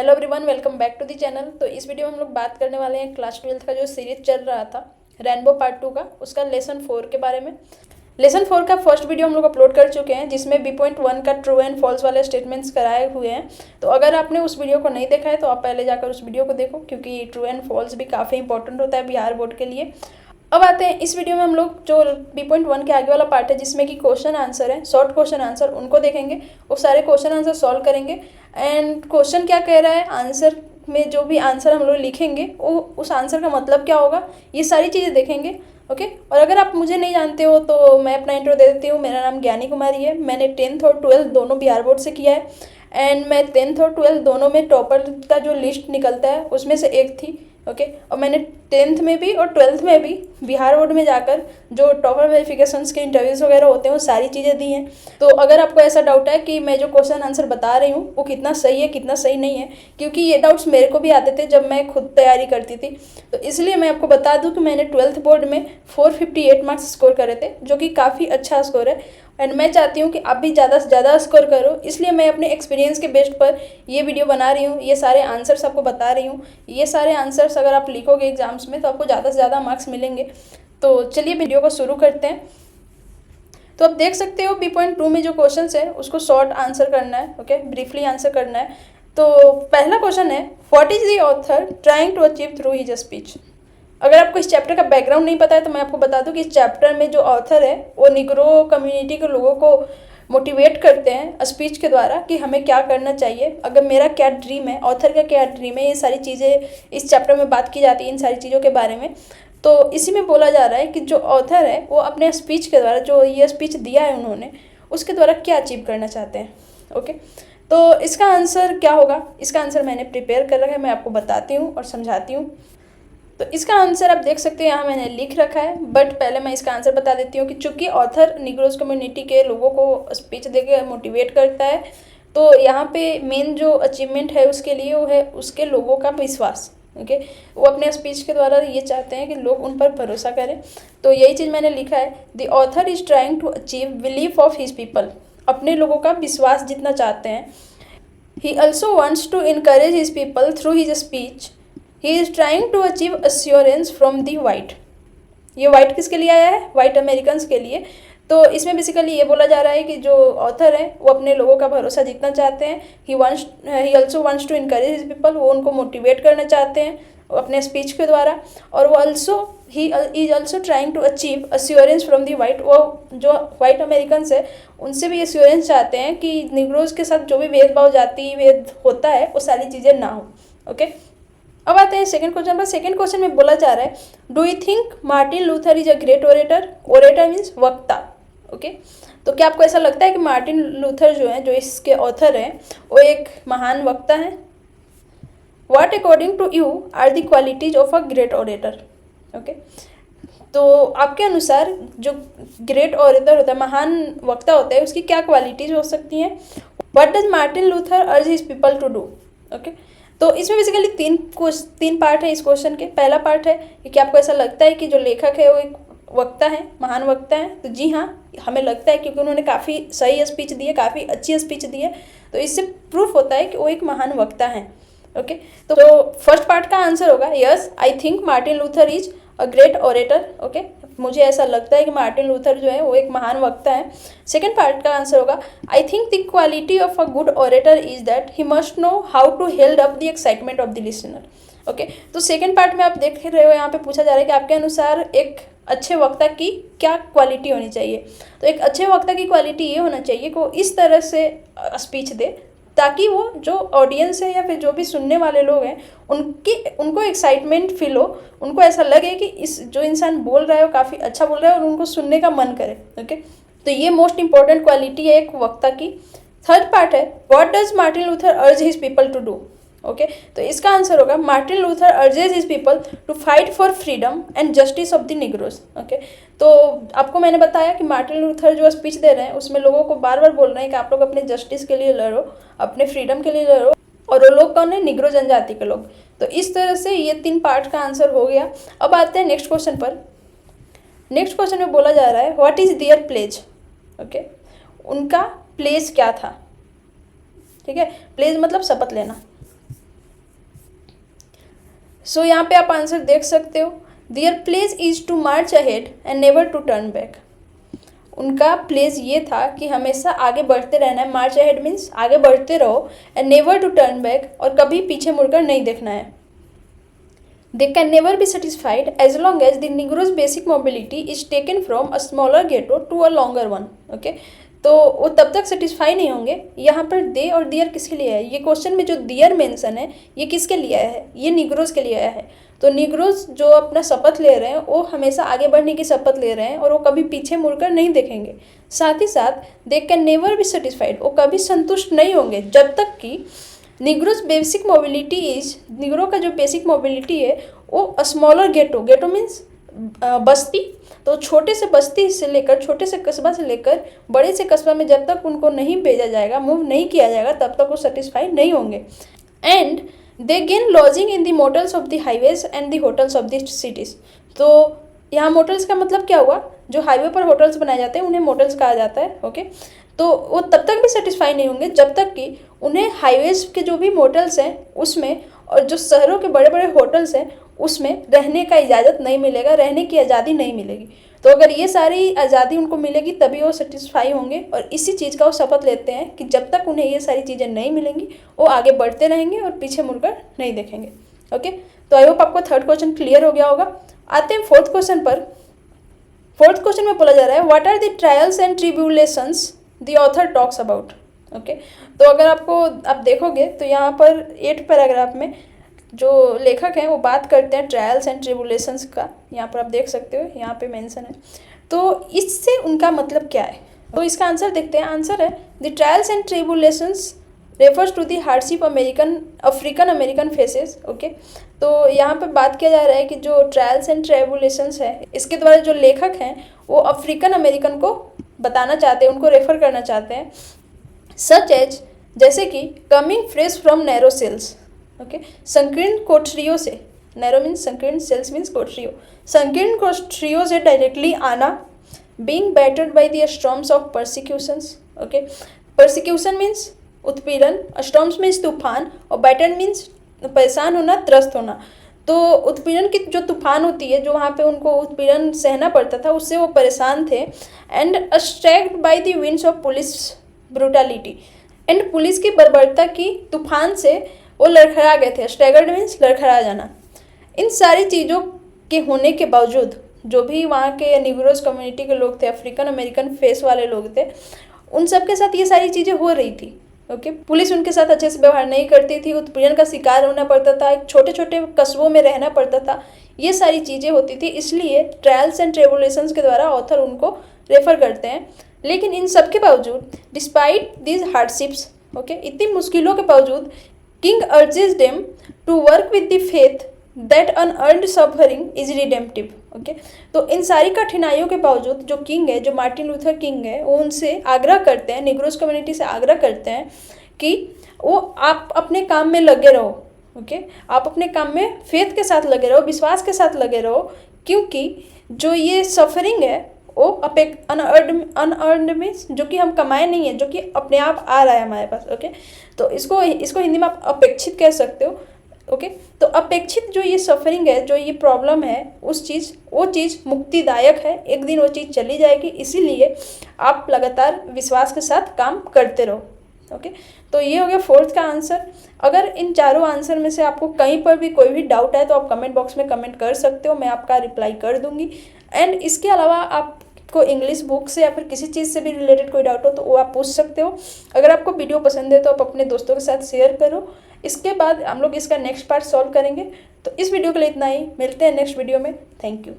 Hello everyone, welcome back to the channel. तो इस video में हम लोग बात करने वाले हैं क्लास 12th का जो सीरीज चल रहा था रेनबो पार्ट 2 का, उसका लेसन 4 के बारे में। लेसन 4 का फर्स्ट वीडियो हम लोग अपलोड कर चुके हैं, जिसमें B.1 का ट्रू एंड फॉल्स वाले स्टेटमेंट्स कराए हुए हैं। तो अगर आपने उस वीडियो को नहीं देखा है तो आप पहले जाकर उस वीडियो को देखो, क्योंकि ट्रू एंड फॉल्स भी काफ़ी इंपॉर्टेंट होता है बिहार बोर्ड के लिए। अब आते हैं इस वीडियो में हम लोग जो B.1 के आगे वाला पार्ट है, जिसमें कि क्वेश्चन आंसर है, शॉर्ट क्वेश्चन आंसर, उनको देखेंगे। वो सारे क्वेश्चन आंसर सॉल्व करेंगे एंड क्वेश्चन क्या कह रहा है, आंसर में जो भी आंसर हम लोग लिखेंगे वो उस आंसर का मतलब क्या होगा, ये सारी चीज़ें देखेंगे। ओके। और अगर आप मुझे नहीं जानते हो तो मैं अपना इंट्रो दे देती हूँ। मेरा नाम ज्ञानी कुमारी है। मैंने 10th और 12th दोनों बिहार बोर्ड से किया है एंड मैं 10th और 12th दोनों में टॉपर का जो लिस्ट निकलता है उसमें से एक थी। ओके। और मैंने 10th में भी और 12th में भी बिहार बोर्ड में जाकर जो टॉपर वेरिफिकेशंस के इंटरव्यूज़ वगैरह होते हैं वो सारी चीज़ें दी हैं। तो अगर आपको ऐसा डाउट है कि मैं जो क्वेश्चन आंसर बता रही हूँ वो कितना सही है कितना सही नहीं है, क्योंकि ये डाउट्स मेरे को भी आते थे जब मैं खुद तैयारी करती थी, तो इसलिए मैं आपको बता दूँ कि मैंने 12th बोर्ड में 458 मार्क्स स्कोर करे थे, जो कि काफ़ी अच्छा स्कोर है। एंड मैं चाहती हूँ कि आप भी ज़्यादा से ज़्यादा स्कोर करो, इसलिए मैं अपने एक्सपीरियंस के बेस पर ये वीडियो बना रही हूँ, ये सारे आंसर्स आपको बता रही हूँ। ये सारे आंसर्स अगर आप लिखोगे एग्जाम्स में तो आपको ज़्यादा से ज़्यादा मार्क्स मिलेंगे। तो चलिए वीडियो को शुरू करते हैं। तो आप देख सकते हो B.2 में जो क्वेश्चन है उसको शॉर्ट आंसर करना है। ओके, ब्रीफली आंसर करना है। तो पहला क्वेश्चन है, what is the author trying to achieve through his speech. अगर आपको इस चैप्टर का बैकग्राउंड नहीं पता है तो मैं आपको बता दूं कि इस चैप्टर में जो ऑथर है वो निग्रो कम्युनिटी के लोगों को मोटिवेट करते हैं स्पीच के द्वारा कि हमें क्या करना चाहिए, अगर मेरा क्या ड्रीम है, ऑथर का क्या ड्रीम है, ये सारी चीज़ें इस चैप्टर में बात की जाती है इन सारी चीज़ों के बारे में। तो इसी में बोला जा रहा है कि जो ऑथर है वो अपने स्पीच के द्वारा, जो ये स्पीच दिया है उन्होंने, उसके द्वारा क्या अचीव करना चाहते हैं। ओके। तो इसका आंसर क्या होगा, इसका आंसर मैंने प्रिपेयर कर रखा है, मैं आपको बताती हूँ और समझाती हूँ। तो इसका आंसर आप देख सकते हैं, यहाँ मैंने लिख रखा है, बट पहले मैं इसका आंसर बता देती हूँ कि चूंकि ऑथर निग्रोज कम्युनिटी के लोगों को स्पीच देके मोटिवेट करता है, तो यहाँ पे मेन जो अचीवमेंट है उसके लिए वो है उसके लोगों का विश्वास। ओके। वो अपने स्पीच के द्वारा ये चाहते हैं कि लोग उन पर भरोसा करें। तो यही चीज़ मैंने लिखा है, the author is trying to achieve belief of his people. अपने लोगों का विश्वास जितना चाहते हैं। He also wants to encourage his people through his speech. He is trying to achieve assurance from the white. ये वाइट किसके लिए आया है, वाइट अमेरिकन्स के लिए। तो इसमें बेसिकली ये बोला जा रहा है कि जो ऑथर है वो अपने लोगों का भरोसा जीतना चाहते हैं। He also wants to encourage his people, वो उनको मोटिवेट करना चाहते हैं अपने स्पीच के द्वारा। और वो he is also trying to achieve assurance from the white. वो जो वाइट अमेरिकन्स है उनसे भी अश्योरेंस चाहते हैं कि निग्रोज के साथ जो भी भेदभाव, जाति भेद होता है वो सारी चीज़ें ना हो। ओके। अब आते हैं सेकंड क्वेश्चन पर। सेकंड क्वेश्चन में बोला जा रहा है, do you think Martin Luther is a great orator. Orator means वक्ता। ओके। तो क्या आपको ऐसा लगता है कि मार्टिन लूथर जो है, जो इसके ऑथर हैं, वो एक महान वक्ता है। What according to you are the qualities of a great orator. Okay. तो आपके अनुसार जो ग्रेट ओरेटर होता है, महान वक्ता होता है, उसकी क्या क्वालिटीज हो सकती हैं। What does Martin Luther urge his people to do. Okay. तो इसमें बेसिकली तीन पार्ट है इस क्वेश्चन के। पहला पार्ट है कि क्या आपको ऐसा लगता है कि जो लेखक है वो एक वक्ता है, महान वक्ता है। तो जी हाँ, हमें लगता है, क्योंकि उन्होंने काफ़ी सही स्पीच दी है, काफ़ी अच्छी स्पीच दी है, तो इससे प्रूफ होता है कि वो एक महान वक्ता है। ओके। तो फर्स्ट पार्ट का आंसर होगा yes, I think Martin Luther is a great orator. Okay, मुझे ऐसा लगता है कि मार्टिन लूथर जो है वो एक महान वक्ता है। सेकंड पार्ट का आंसर होगा, I think the quality of a good orator is that he must know how to held up the excitement of the listener. Okay. तो सेकंड पार्ट में आप देख रहे हो, यहाँ पे पूछा जा रहा है कि आपके अनुसार एक अच्छे वक्ता की क्या क्वालिटी होनी चाहिए। तो एक अच्छे वक्ता की क्वालिटी ये होना चाहिए कि वो इस तरह से स्पीच दे ताकि वो जो ऑडियंस है या फिर जो भी सुनने वाले लोग हैं उनको एक्साइटमेंट फील हो, उनको ऐसा लगे कि इस जो इंसान बोल रहा है वो काफ़ी अच्छा बोल रहा है और उनको सुनने का मन करे। ओके। तो ये मोस्ट इंपॉर्टेंट क्वालिटी है एक वक्ता की। थर्ड पार्ट है, what does Martin Luther urge his people to do. Okay. तो इसका आंसर होगा, Martin Luther urges his people to fight for freedom and justice of the negroes. Okay. तो आपको मैंने बताया कि मार्टिन लूथर जो स्पीच दे रहे हैं उसमें लोगों को बार बार बोल रहे हैं कि आप लोग अपने जस्टिस के लिए लड़ो, अपने फ्रीडम के लिए लड़ो। और वो लोग कौन है, निग्रो जनजाति के लोग। तो इस तरह से ये तीन पार्ट का आंसर हो गया। अब आते हैं नेक्स्ट क्वेश्चन पर। नेक्स्ट क्वेश्चन में बोला जा रहा है, what is their pledge. Okay, उनका प्लेज क्या था। ठीक है, प्लेज मतलब शपथ लेना। सो यहाँ पे आप आंसर देख सकते हो, their place is to march ahead and never to turn back. उनका प्लेस ये था कि हमेशा आगे बढ़ते रहना है, मार्च अहेड मीन्स आगे बढ़ते रहो, and never to turn back, और कभी पीछे मुड़कर नहीं देखना है। They can never be satisfied as long as the Negro's basic mobility is taken from a smaller ghetto to a longer one. Okay? तो वो तब तक सेटिस्फाई नहीं होंगे। यहाँ पर दे और दियर किसके लिए है? ये क्वेश्चन में जो दियर मेंशन है ये किसके लिए आया है? ये निग्रोज के लिए आया है। तो निग्रोज जो अपना शपथ ले रहे हैं वो हमेशा आगे बढ़ने की शपथ ले रहे हैं और वो कभी पीछे मुड़कर नहीं देखेंगे। साथ ही साथ they can never be satisfied, वो कभी संतुष्ट नहीं होंगे जब तक कि Negroes basic mobility is, Negro का जो बेसिक मोबिलिटी है वो स्मॉलर गेटो, गेटो मीन्स बस्ती, तो छोटे से बस्ती से लेकर, छोटे से कस्बा से लेकर बड़े से कस्बा में जब तक उनको नहीं भेजा जाएगा, मूव नहीं किया जाएगा, तब तक वो सेटिस्फाई नहीं होंगे। And they gain lodging in the motels of the highways and the hotels of the cities. तो यहाँ मोटल्स का मतलब क्या हुआ? जो हाईवे पर होटल्स बनाए जाते हैं उन्हें मोटल्स कहा जाता है। ओके, तो वो तब तक भी सेटिस्फाई नहीं होंगे जब तक कि उन्हें हाईवेज के जो भी मोटल्स हैं उसमें और जो शहरों के बड़े बड़े होटल्स हैं उसमें रहने का इजाज़त नहीं मिलेगा, रहने की आज़ादी नहीं मिलेगी। तो अगर ये सारी आज़ादी उनको मिलेगी तभी वो सेटिस्फाई होंगे, और इसी चीज़ का वो शपथ लेते हैं कि जब तक उन्हें ये सारी चीज़ें नहीं मिलेंगी वो आगे बढ़ते रहेंगे और पीछे मुड़कर नहीं देखेंगे। ओके, तो आई होप आपको थर्ड क्वेश्चन क्लियर हो गया होगा। आते हैं फोर्थ क्वेश्चन पर। फोर्थ क्वेश्चन में बोला जा रहा है what are the trials and tribulations the author talks about. Okay, तो अगर आप देखोगे तो यहाँ पर 8 पैराग्राफ में जो लेखक हैं वो बात करते हैं ट्रायल्स एंड ट्रिब्यूलेशंस का। यहाँ पर आप देख सकते हो, यहाँ पे मेंशन है। तो इससे उनका मतलब क्या है? तो इसका आंसर देखते हैं। आंसर है the trials and tribulations refers to the hardship African American faces. Okay, तो यहाँ पर बात किया जा रहा है कि जो ट्रायल्स एंड ट्रिब्यूलेशंस है इसके द्वारा जो लेखक हैं वो अफ्रीकन अमेरिकन को बताना चाहते हैं, उनको रेफर करना चाहते हैं। सच एज, जैसे कि coming fresh from narrow cells. Okay, संकीर्ण कोठरियों से, नैरो मीन्स संकीर्ण, सेल्स मीन्स कोठरियों, संकीर्ण कोठरियों से डायरेक्टली आना, being battered by the storms of persecutions. Okay, persecution means उत्पीड़न, स्टॉर्म्स मीन्स तूफान, और बैटर्ड मीन्स परेशान होना, त्रस्त होना। तो उत्पीड़न की जो तूफान होती है, जो वहाँ पे उनको उत्पीड़न सहना पड़ता था, उससे वो परेशान थे। And staggered by the winds of police brutality, and police की बर्बरता की तूफान से वो लड़खड़ा गए थे। स्टैगर्ड मीन्स लड़खड़ा जाना। इन सारी चीज़ों के होने के बावजूद जो भी वहाँ के निग्रोज कम्युनिटी के लोग थे, अफ्रीकन अमेरिकन फेस वाले लोग थे, उन सब के साथ ये सारी चीज़ें हो रही थी। ओके, पुलिस उनके साथ अच्छे से व्यवहार नहीं करती थी, उत्पीड़न का शिकार होना पड़ता था, छोटे छोटे कस्बों में रहना पड़ता था, ये सारी चीज़ें होती थी। इसलिए ट्रायल्स एंड ट्रिब्यूलेशंस के द्वारा ऑथर उनको रेफर करते हैं। लेकिन इन सब के बावजूद, डिस्पाइट दीज हार्डशिप्स, ओके, इतनी मुश्किलों के बावजूद, King urges them to work with the faith that unearned suffering is redemptive. Okay, तो इन सारी कठिनाइयों के बावजूद जो किंग है, जो मार्टिन लूथर किंग है, वो उनसे आग्रह करते हैं, निग्रोज कम्युनिटी से आग्रह करते हैं कि वो आप अपने काम में लगे रहो। ओके, आप अपने काम में फेथ के साथ लगे रहो, विश्वास के साथ लगे रहो, क्योंकि जो ये सफरिंग है वो अनअर्न्ड मीन्स जो कि हम कमाए नहीं है, जो कि अपने आप आ रहा है हमारे पास। ओके, तो इसको हिंदी में आप अपेक्षित कह सकते हो। ओके, तो अपेक्षित जो ये सफरिंग है, जो ये प्रॉब्लम है, वो चीज़ मुक्तिदायक है, एक दिन वो चीज़ चली जाएगी। इसीलिए आप लगातार विश्वास के साथ काम करते रहो। ओके, तो ये हो गया फोर्थ का आंसर। अगर इन चारों आंसर में से आपको कहीं पर भी कोई भी डाउट है तो आप कमेंट बॉक्स में कमेंट कर सकते हो, मैं आपका रिप्लाई कर दूंगी। एंड इसके अलावा आपको इंग्लिश बुक से या फिर किसी चीज़ से भी रिलेटेड कोई डाउट हो तो वो आप पूछ सकते हो। अगर आपको वीडियो पसंद है तो आप अपने दोस्तों के साथ शेयर करो। इसके बाद हम लोग इसका नेक्स्ट पार्ट सॉल्व करेंगे। तो इस वीडियो के लिए इतना ही, मिलते हैं नेक्स्ट वीडियो में। Thank you.